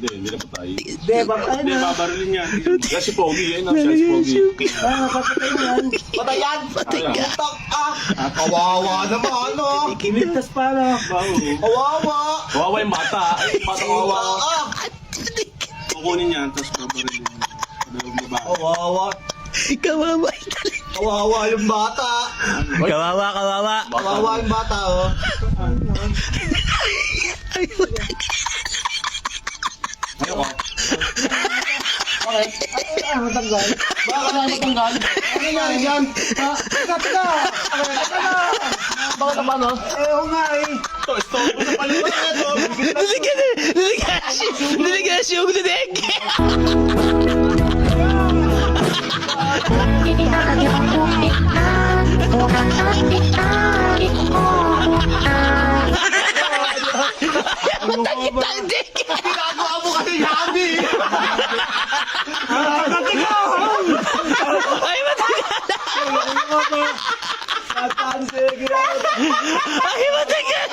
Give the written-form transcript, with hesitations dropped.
Hindi na patay. Hindi, bakit Hindi, na? babarilin yan. Siya si Pogi, yun ang siya si Pogi. Papatay mo yan. Patayan! Patay ka. Putak ah! Kawawa naman, no? Kinigtas pa na. Kawawa! Kawawa yung bata. Ay, yung bata kawawa. Ah! Kukunin yan, tapos babarilin yan. Dalawang babae. Kawawa! Kawawa. Kawawa yung bata! Kawawa, kawawa. Kawawa yung bata, oh! Ayoko. Matanggal. Baka na matanggal? Ano nangyari dyan? Ha? Teka! Teka na! Bakit na paano? Oo nga eh! Ito, stop mo sa paliwan. Ito. Niligas yung linig. Ginagawa mo kasi yabi! Ay, matagal. Ay, matagal.